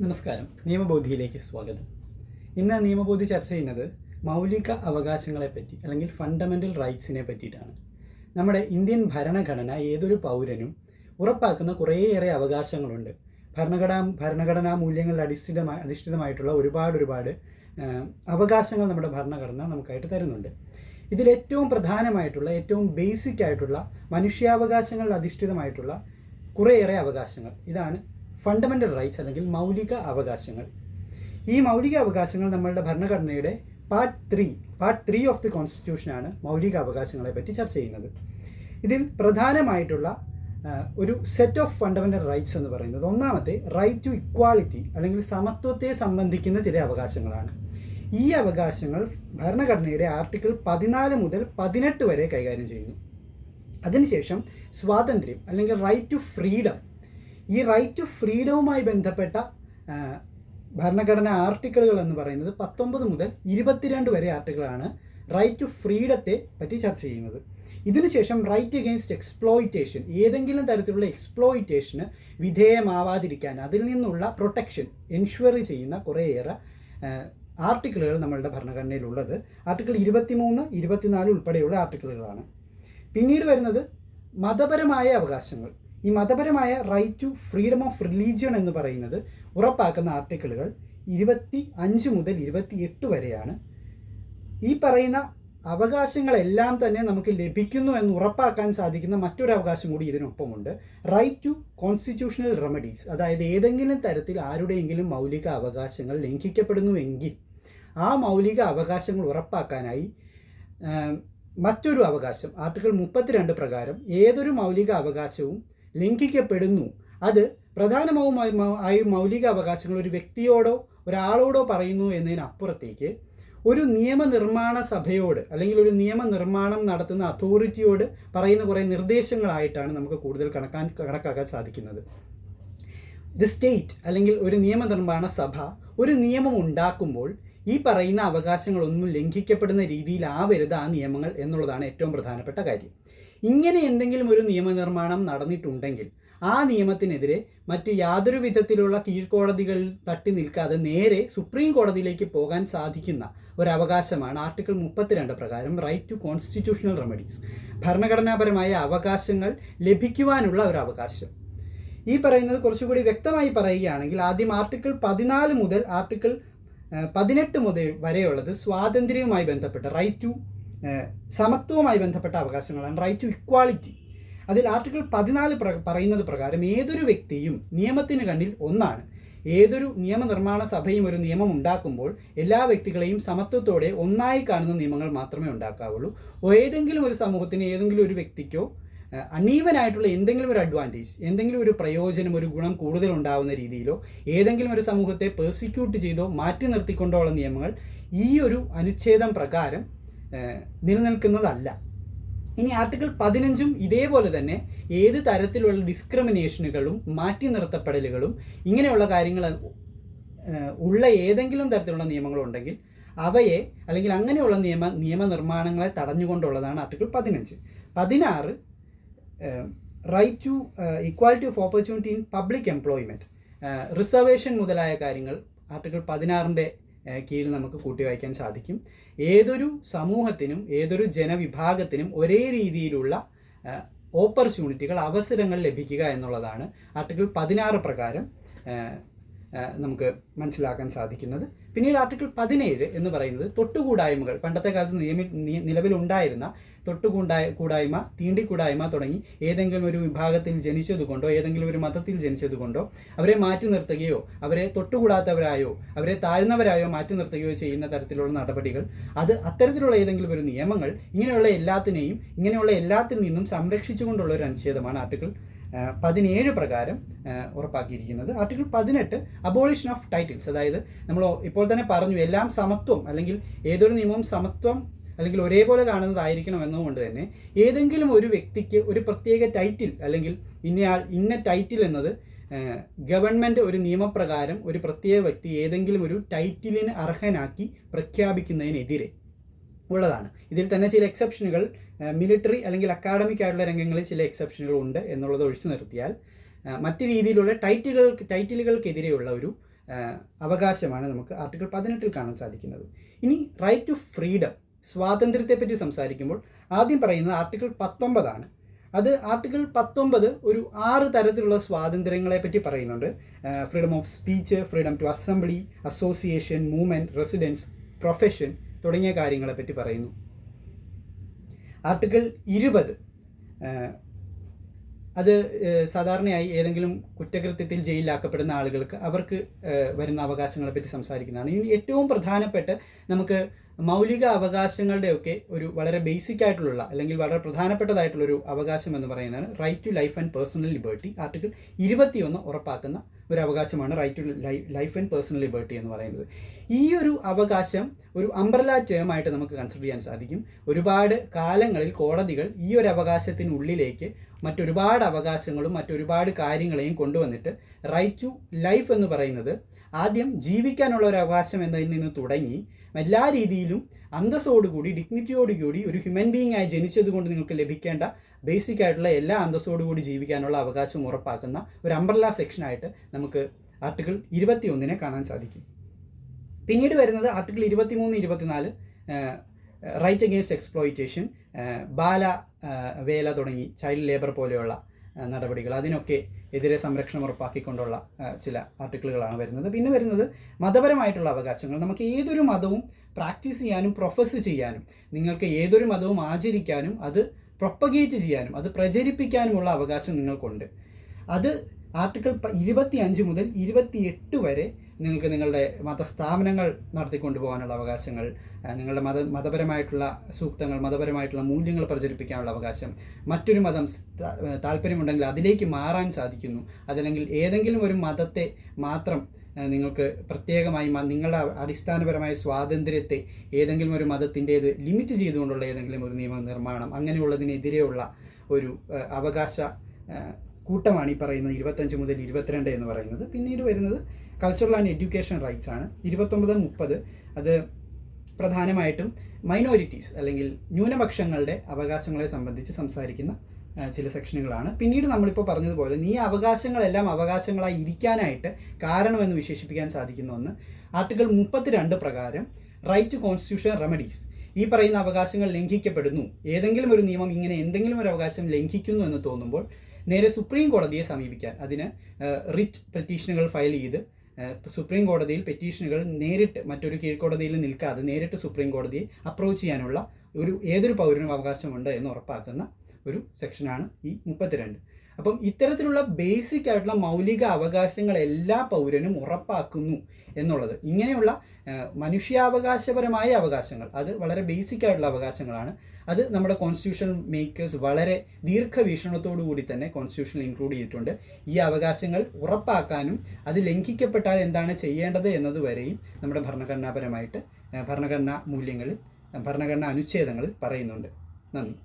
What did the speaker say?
നമസ്കാരം. നിയമബോധിയിലേക്ക് സ്വാഗതം. ഇന്ന് നിയമബോധി ചർച്ച ചെയ്യുന്നത് മൗലിക അവകാശങ്ങളെപ്പറ്റി അല്ലെങ്കിൽ ഫണ്ടമെൻ്റൽ റൈറ്റ്സിനെ പറ്റിയിട്ടാണ്. നമ്മുടെ ഇന്ത്യൻ ഭരണഘടന ഏതൊരു പൗരനും ഉറപ്പാക്കുന്ന കുറേയേറെ അവകാശങ്ങളുണ്ട്. ഭരണഘടനാ മൂല്യങ്ങളിൽ അധിഷ്ഠിതമായിട്ടുള്ള ഒരുപാട് അവകാശങ്ങൾ നമ്മുടെ ഭരണഘടന നമുക്കായിട്ട് തരുന്നുണ്ട്. ഇതിലേറ്റവും പ്രധാനമായിട്ടുള്ള ഏറ്റവും ബേസിക് ആയിട്ടുള്ള മനുഷ്യാവകാശങ്ങളിൽ അധിഷ്ഠിതമായിട്ടുള്ള കുറേയേറെ അവകാശങ്ങൾ, ഇതാണ് ഫണ്ടമെൻ്റൽ റൈറ്റ്സ് അല്ലെങ്കിൽ മൗലിക അവകാശങ്ങൾ. ഈ മൗലിക അവകാശങ്ങൾ നമ്മളുടെ ഭരണഘടനയുടെ പാർട്ട് ത്രീ ഓഫ് ദി കോൺസ്റ്റിറ്റ്യൂഷനാണ് മൗലിക അവകാശങ്ങളെ പറ്റി ചർച്ച ചെയ്യുന്നത്. ഇതിൽ പ്രധാനമായിട്ടുള്ള ഒരു സെറ്റ് ഓഫ് ഫണ്ടമെൻ്റൽ റൈറ്റ്സ് എന്ന് പറയുന്നത്, ഒന്നാമത്തെ റൈറ്റ് ടു ഇക്വാളിറ്റി അല്ലെങ്കിൽ സമത്വത്തെ സംബന്ധിക്കുന്ന ചില അവകാശങ്ങളാണ്. ഈ അവകാശങ്ങൾ ഭരണഘടനയുടെ ആർട്ടിക്കിൾ 14 മുതൽ 18 വരെ കൈകാര്യം ചെയ്യുന്നു. അതിനുശേഷം സ്വാതന്ത്ര്യം അല്ലെങ്കിൽ റൈറ്റ് ടു ഫ്രീഡം, ഈ റൈറ്റ് ടു ഫ്രീഡവുമായി ബന്ധപ്പെട്ട ഭരണഘടനാ ആർട്ടിക്കിളുകൾ എന്ന് പറയുന്നത് 19 മുതൽ 22 വരെ ആർട്ടിക്കിളാണ് റൈറ്റ് ടു ഫ്രീഡത്തെ പറ്റി ചർച്ച ചെയ്യുന്നത്. ഇതിനുശേഷം റൈറ്റ് അഗെയിൻസ്റ്റ് എക്സ്പ്ലോയിറ്റേഷൻ, ഏതെങ്കിലും തരത്തിലുള്ള എക്സ്പ്ലോയിറ്റേഷന് വിധേയമാവാതിരിക്കാൻ അതിൽ നിന്നുള്ള പ്രൊട്ടക്ഷൻ എൻഷ്വർ ചെയ്യുന്ന കുറേയേറെ ആർട്ടിക്കിളുകൾ നമ്മളുടെ ഭരണഘടനയിലുള്ളത് ആർട്ടിക്കിൾ 23, 24 ഉൾപ്പെടെയുള്ള ആർട്ടിക്കിളുകളാണ്. പിന്നീട് വരുന്നത് മതപരമായ അവകാശങ്ങൾ. ഈ മതപരമായ right to freedom of religion എന്ന് പറയുന്നത് ഉറപ്പാക്കുന്ന ആർട്ടിക്കിളുകൾ 25 മുതൽ 28 വരെയാണ്. ഈ പറയുന്ന അവകാശങ്ങളെല്ലാം തന്നെ നമുക്ക് ലഭിക്കുന്നു എന്ന് ഉറപ്പാക്കാൻ സാധിക്കുന്ന മറ്റൊരു അവകാശം കൂടി ഇതിനൊപ്പമുണ്ട്. റൈറ്റ് ടു കോൺസ്റ്റിറ്റ്യൂഷണൽ റെമഡീസ്, അതായത് ഏതെങ്കിലും തരത്തിൽ ആരുടെയെങ്കിലും മൗലിക അവകാശങ്ങൾ ലംഘിക്കപ്പെടുന്നുവെങ്കിൽ ആ മൗലിക അവകാശങ്ങൾ ഉറപ്പാക്കാനായി മറ്റൊരു അവകാശം ആർട്ടിക്കിൾ 32 പ്രകാരം ഏതൊരു മൗലിക അവകാശവും ലംഘിക്കപ്പെടുന്നു, അത് പ്രധാനമായും മൗലിക അവകാശങ്ങൾ ഒരു വ്യക്തിയോടോ ഒരാളോടോ പറയുന്നു എന്നതിനപ്പുറത്തേക്ക് ഒരു നിയമനിർമ്മാണ സഭയോട് അല്ലെങ്കിൽ ഒരു നിയമനിർമ്മാണം നടത്തുന്ന അതോറിറ്റിയോട് പറയുന്ന കുറേ നിർദ്ദേശങ്ങളായിട്ടാണ് നമുക്ക് കൂടുതൽ കണക്കാക്കാൻ സാധിക്കുന്നത്. ദി സ്റ്റേറ്റ് അല്ലെങ്കിൽ ഒരു നിയമനിർമ്മാണ സഭ ഒരു നിയമം ഉണ്ടാക്കുമ്പോൾ ഈ പറയുന്ന അവകാശങ്ങളൊന്നും ലംഘിക്കപ്പെടുന്ന രീതിയിലാവരുത് ആ നിയമങ്ങൾ എന്നുള്ളതാണ് ഏറ്റവും പ്രധാനപ്പെട്ട കാര്യം. ഇങ്ങനെ എന്തെങ്കിലും ഒരു നിയമനിർമ്മാണം നടന്നിട്ടുണ്ടെങ്കിൽ ആ നിയമത്തിനെതിരെ മറ്റ് യാതൊരു വിധത്തിലുള്ള കീഴ്ക്കോടതികളിൽ തട്ടി നിൽക്കാതെ നേരെ സുപ്രീം കോടതിയിലേക്ക് പോകാൻ സാധിക്കുന്ന ഒരവകാശമാണ് ആർട്ടിക്കിൾ 32 പ്രകാരം റൈറ്റ് ടു കോൺസ്റ്റിറ്റ്യൂഷണൽ റെമഡീസ്, ഭരണഘടനാപരമായ അവകാശങ്ങൾ ലഭിക്കുവാനുള്ള ഒരു അവകാശം. ഈ പറയുന്നത് കുറച്ചുകൂടി വ്യക്തമായി പറയുകയാണെങ്കിൽ ആദ്യം ആർട്ടിക്കിൾ 14 മുതൽ ആർട്ടിക്കിൾ 18 മുതൽ വരെയുള്ളത് സ്വാതന്ത്ര്യവുമായി ബന്ധപ്പെട്ട റൈറ്റ് ടു സമത്വവുമായി ബന്ധപ്പെട്ട അവകാശങ്ങളാണ്. റൈറ്റ് ടു ഇക്വാളിറ്റി, അതിൽ ആർട്ടിക്കിൾ 14 പറയുന്നത് പ്രകാരം ഏതൊരു വ്യക്തിയും നിയമത്തിന് കണ്ണിൽ ഒന്നാണ്. ഏതൊരു നിയമനിർമ്മാണ സഭയും ഒരു നിയമം ഉണ്ടാക്കുമ്പോൾ എല്ലാ വ്യക്തികളെയും സമത്വത്തോടെ ഒന്നായി കാണുന്ന നിയമങ്ങൾ മാത്രമേ ഉണ്ടാക്കാവുള്ളൂ. ഏതെങ്കിലും ഒരു സമൂഹത്തിന് ഏതെങ്കിലും ഒരു വ്യക്തിക്കോ അണീവനായിട്ടുള്ള എന്തെങ്കിലും ഒരു അഡ്വാൻറ്റേജ്, എന്തെങ്കിലും ഒരു പ്രയോജനം, ഒരു ഗുണം കൂടുതൽ ഉണ്ടാകുന്ന രീതിയിലോ ഏതെങ്കിലും ഒരു സമൂഹത്തെ പെർസിക്യൂട്ട് ചെയ്തോ മാറ്റി നിർത്തിക്കൊണ്ടോ ഉള്ള നിയമങ്ങൾ ഈ ഒരു അനുച്ഛേദം പ്രകാരം നിലനിൽക്കുന്നതല്ല. ഇനി ആർട്ടിക്കിൾ 15 ഇതേപോലെ തന്നെ ഏത് തരത്തിലുള്ള ഡിസ്ക്രിമിനേഷനുകളും മാറ്റി നിർത്തപ്പെടലുകളും ഇങ്ങനെയുള്ള കാര്യങ്ങൾ ഉള്ള ഏതെങ്കിലും തരത്തിലുള്ള നിയമങ്ങളുണ്ടെങ്കിൽ അവയെ അല്ലെങ്കിൽ അങ്ങനെയുള്ള നിയമനിർമ്മാണങ്ങളെ തടഞ്ഞുകൊണ്ടുള്ളതാണ് article 15. 16 right to equality of opportunity in public employment, reservation മുതലായ കാര്യങ്ങൾ ആർട്ടിക്കിൾ 16 കീഴിൽ നമുക്ക് കൂട്ടി വായിക്കാൻ സാധിക്കും. ഏതൊരു സമൂഹത്തിനും ഏതൊരു ജനവിഭാഗത്തിനും ഒരേ രീതിയിലുള്ള ഓപ്പർച്യൂണിറ്റികൾ, അവസരങ്ങൾ ലഭിക്കുക എന്നുള്ളതാണ് ആർട്ടിക്കിൾ 16 പ്രകാരം നമുക്ക് മനസ്സിലാക്കാൻ സാധിക്കുന്നത്. പിന്നീട് ആർട്ടിക്കിൾ 17 എന്ന് പറയുന്നത് തൊട്ടുകൂടായ്മകൾ, പണ്ടത്തെ കാലത്ത് നിലവിലുണ്ടായിരുന്ന തൊട്ടുകൂടായ്മ, തീണ്ടിക്കൂടായ്മ തുടങ്ങി ഏതെങ്കിലും ഒരു വിഭാഗത്തിൽ ജനിച്ചതുകൊണ്ടോ ഏതെങ്കിലും ഒരു മതത്തിൽ ജനിച്ചതുകൊണ്ടോ അവരെ മാറ്റി നിർത്തുകയോ അവരെ തൊട്ടുകൂടാത്തവരായോ അവരെ താഴ്ന്നവരായോ മാറ്റി നിർത്തുകയോ ചെയ്യുന്ന തരത്തിലുള്ള നടപടികൾ, അത് അത്തരത്തിലുള്ള ഏതെങ്കിലും ഒരു നിയമങ്ങൾ ഇങ്ങനെയുള്ള എല്ലാത്തിൽ നിന്നും സംരക്ഷിച്ചുകൊണ്ടുള്ള ഒരു അനുച്ഛേദമാണ് ആർട്ടിക്കിൾ 17 പ്രകാരം ഉറപ്പാക്കിയിരിക്കുന്നത്. ആർട്ടിക്കിൾ 18 അബോളിഷൻ ഓഫ് ടൈറ്റിൽസ്, അതായത് നമ്മൾ ഇപ്പോൾ തന്നെ പറഞ്ഞു എല്ലാം സമത്വം അല്ലെങ്കിൽ ഏതൊരു നിയമവും സമത്വം അല്ലെങ്കിൽ ഒരേപോലെ കാണുന്നതായിരിക്കണം എന്നതുകൊണ്ട് തന്നെ ഏതെങ്കിലും ഒരു വ്യക്തിക്ക് ഒരു പ്രത്യേക ടൈറ്റിൽ അല്ലെങ്കിൽ ഇന്ന ടൈറ്റിൽ എന്നത് ഗവൺമെൻറ് ഒരു നിയമപ്രകാരം ഒരു പ്രത്യേക വ്യക്തി ഏതെങ്കിലും ഒരു ടൈറ്റിലിന് അർഹനാക്കി പ്രഖ്യാപിക്കുന്നതിനെതിരെ ഉള്ളതാണ്. ഇതിൽ തന്നെ ചില എക്സെപ്ഷനുകൾ മിലിറ്ററി അല്ലെങ്കിൽ അക്കാഡമിക് ആയിട്ടുള്ള രംഗങ്ങളിൽ ചില എക്സെപ്ഷനുകൾ ഉണ്ട് എന്നുള്ളത് ഒഴിച്ചു നിർത്തിയാൽ മറ്റ് രീതിയിലുള്ള ടൈറ്റിലുകൾക്കെതിരെയുള്ള ഒരു അവകാശമാണ് നമുക്ക് ആർട്ടിക്കിൾ 18 കാണാൻ സാധിക്കുന്നത്. ഇനി റൈറ്റ് ടു ഫ്രീഡം, സ്വാതന്ത്ര്യത്തെപ്പറ്റി സംസാരിക്കുമ്പോൾ ആദ്യം പറയുന്നത് ആർട്ടിക്കിൾ 19 അത് ആർട്ടിക്കിൾ 19 ഒരു 6 തരത്തിലുള്ള സ്വാതന്ത്ര്യങ്ങളെ പറ്റി പറയുന്നുണ്ട്. Freedom of speech, freedom to assembly, association, movement, residence, profession തുടങ്ങിയ കാര്യങ്ങളെപ്പറ്റി പറയുന്നു. ആർട്ടിക്കിൾ 20 അത് സാധാരണയായി ഏതെങ്കിലും കുറ്റകൃത്യത്തിൽ ജയിലിലാക്കപ്പെടുന്ന ആളുകൾക്ക് അവർക്ക് വരുന്ന അവകാശങ്ങളെപ്പറ്റി സംസാരിക്കുന്നതാണ്. ഇനി ഏറ്റവും പ്രധാനപ്പെട്ട നമുക്ക് മൗലിക അവകാശങ്ങളുടെയൊക്കെ ഒരു വളരെ ബേസിക് ആയിട്ടുള്ള അല്ലെങ്കിൽ വളരെ പ്രധാനപ്പെട്ടതായിട്ടുള്ളൊരു അവകാശം എന്ന് പറയുന്നതാണ് right to life and personal liberty. Article 21 ഉറപ്പാക്കുന്ന ഒരു അവകാശമാണ് right to life and personal liberty എന്ന് പറയുന്നത്. ഈ ഒരു അവകാശം ഒരു അംബ്രല്ല ടേം ആയിട്ട് നമുക്ക് കൺസിഡർ ചെയ്യാൻ സാധിക്കും. ഒരുപാട് കാലങ്ങളിൽ കോടതികൾ ഈ ഒരു അവകാശത്തിനുള്ളിലേക്ക് മറ്റൊരുപാട് അവകാശങ്ങളും മറ്റൊരുപാട് കാര്യങ്ങളെയും കൊണ്ടുവന്നിട്ട് റൈറ്റ് ടു ലൈഫ് എന്ന് പറയുന്നത് ആദ്യം ജീവിക്കാനുള്ള ഒരു അവകാശം എന്നതിൽ നിന്ന് തുടങ്ങി എല്ലാ രീതിയിലും അന്തസ്സോടുകൂടി ഡിഗ്നിറ്റിയോടുകൂടി ഒരു ഹ്യൂമൻ ബീയിങ് ആയി ജനിച്ചത് കൊണ്ട് നിങ്ങൾക്ക് ലഭിക്കേണ്ട ബേസിക് ആയിട്ടുള്ള എല്ലാ അന്തസ്സോടുകൂടി ജീവിക്കാനുള്ള അവകാശം ഉറപ്പാക്കുന്ന ഒരു അംബ്രല്ല സെക്ഷനായിട്ട് നമുക്ക് ആർട്ടിക്കിൾ 21 കാണാൻ സാധിക്കും. പിന്നീട് വരുന്നത് ആർട്ടിക്കിൾ 23, 24 റൈറ്റ് അഗെയിൻസ്റ്റ് എക്സ്പ്ലോയിറ്റേഷൻ, ബാല വേല തുടങ്ങി ചൈൽഡ് ലേബർ പോലെയുള്ള നടപടികൾ, അതിനൊക്കെ എതിരെ സംരക്ഷണം ഉറപ്പാക്കിക്കൊണ്ടുള്ള ചില ആർട്ടിക്കിളുകളാണ് വരുന്നത്. പിന്നെ വരുന്നത് മതപരമായിട്ടുള്ള അവകാശങ്ങൾ. നമുക്ക് ഏതൊരു മതവും പ്രാക്ടീസ് ചെയ്യാനും പ്രൊഫസ് ചെയ്യാനും, നിങ്ങൾക്ക് ഏതൊരു മതവും ആചരിക്കാനും അത് പ്രൊപ്പഗേറ്റ് ചെയ്യാനും അത് പ്രചരിപ്പിക്കാനുമുള്ള അവകാശം നിങ്ങൾക്കുണ്ട്. അത് ആർട്ടിക്കിൾ 25 മുതൽ 28 വരെ നിങ്ങൾക്ക് നിങ്ങളുടെ മതസ്ഥാപനങ്ങൾ നടത്തിക്കൊണ്ടു പോകാനുള്ള അവകാശങ്ങൾ, നിങ്ങളുടെ മതപരമായിട്ടുള്ള സൂക്തങ്ങൾ, മതപരമായിട്ടുള്ള മൂല്യങ്ങൾ പ്രചരിപ്പിക്കാനുള്ള അവകാശം, മറ്റൊരു മതം താല്പര്യമുണ്ടെങ്കിൽ അതിലേക്ക് മാറാൻ സാധിക്കുന്നു, അതല്ലെങ്കിൽ ഏതെങ്കിലും ഒരു മതത്തെ മാത്രം നിങ്ങൾക്ക് പ്രത്യേകമായി നിങ്ങളുടെ അടിസ്ഥാനപരമായ സ്വാതന്ത്ര്യത്തെ ഏതെങ്കിലും ഒരു മതത്തിൻ്റേത് ലിമിറ്റ് ചെയ്തുകൊണ്ടുള്ള ഏതെങ്കിലും ഒരു നിയമനിർമ്മാണം, അങ്ങനെയുള്ളതിനെതിരെയുള്ള ഒരു അവകാശ കൂട്ടമാണ് ഈ പറയുന്നത് 25 മുതൽ 22 എന്ന് പറയുന്നത്. പിന്നീട് വരുന്നത് കൾച്ചറൽ ആൻഡ് എഡ്യൂക്കേഷൻ റൈറ്റ്സ് ആണ്. 29, 30 അത് പ്രധാനമായിട്ടും മൈനോറിറ്റീസ് അല്ലെങ്കിൽ ന്യൂനപക്ഷങ്ങളുടെ അവകാശങ്ങളെ സംബന്ധിച്ച് സംസാരിക്കുന്ന ചില സെക്ഷനുകളാണ്. പിന്നീട് നമ്മളിപ്പോൾ പറഞ്ഞതുപോലെ ഈ അവകാശങ്ങളെല്ലാം അവകാശങ്ങളായി ഇരിക്കാനായിട്ട് കാരണമെന്ന് വിശേഷിപ്പിക്കാൻ സാധിക്കുന്ന ഒന്ന് ആർട്ടിക്കിൾ 32 പ്രകാരം റൈറ്റ് ടു കോൺസ്റ്റിറ്റ്യൂഷണൽ റെമഡീസ്. ഈ പറയുന്ന അവകാശങ്ങൾ ലംഘിക്കപ്പെടുന്നു, ഏതെങ്കിലും ഒരു നിയമം ഇങ്ങനെ എന്തെങ്കിലും ഒരു അവകാശം ലംഘിക്കുന്നു എന്ന് തോന്നുമ്പോൾ നേരെ സുപ്രീം കോടതിയെ സമീപിക്കാൻ, അതിന് റിറ്റ് പെറ്റീഷനുകൾ ഫയൽ ചെയ്ത് സുപ്രീം കോടതിയിൽ പെറ്റീഷനുകൾ നേരിട്ട് മറ്റൊരു കീഴ്ക്കോടതിയിൽ നിൽക്കാതെ നേരിട്ട് സുപ്രീം കോടതിയെ അപ്രോച്ച് ചെയ്യാനുള്ള ഏതൊരു പൗരനും അവകാശമുണ്ട് എന്ന് ഉറപ്പാക്കുന്ന ഒരു സെക്ഷനാണ് ഈ 32. അപ്പം ഇത്തരത്തിലുള്ള ബേസിക് ആയിട്ടുള്ള മൗലിക അവകാശങ്ങൾ എല്ലാ പൗരനും ഉറപ്പാക്കുന്നു എന്നുള്ളത്, ഇങ്ങനെയുള്ള മനുഷ്യാവകാശപരമായ അവകാശങ്ങൾ, അത് വളരെ ബേസിക് ആയിട്ടുള്ള അവകാശങ്ങളാണ്. അത് നമ്മുടെ കോൺസ്റ്റിറ്റ്യൂഷൻ മേക്കേഴ്സ് വളരെ ദീർഘവീക്ഷണത്തോടു കൂടി തന്നെ കോൺസ്റ്റിറ്റ്യൂഷനിൽ ഇൻക്ലൂഡ് ചെയ്തിട്ടുണ്ട്. ഈ അവകാശങ്ങൾ ഉറപ്പാക്കാനും അത് ലംഘിക്കപ്പെട്ടാൽ എന്താണ് ചെയ്യേണ്ടത് എന്നതുവരെയും നമ്മുടെ ഭരണഘടനാപരമായിട്ട് ഭരണഘടനാ മൂല്യങ്ങളിൽ, ഭരണഘടനാ അനുച്ഛേദങ്ങളിൽ പറയുന്നുണ്ട്. നന്ദി.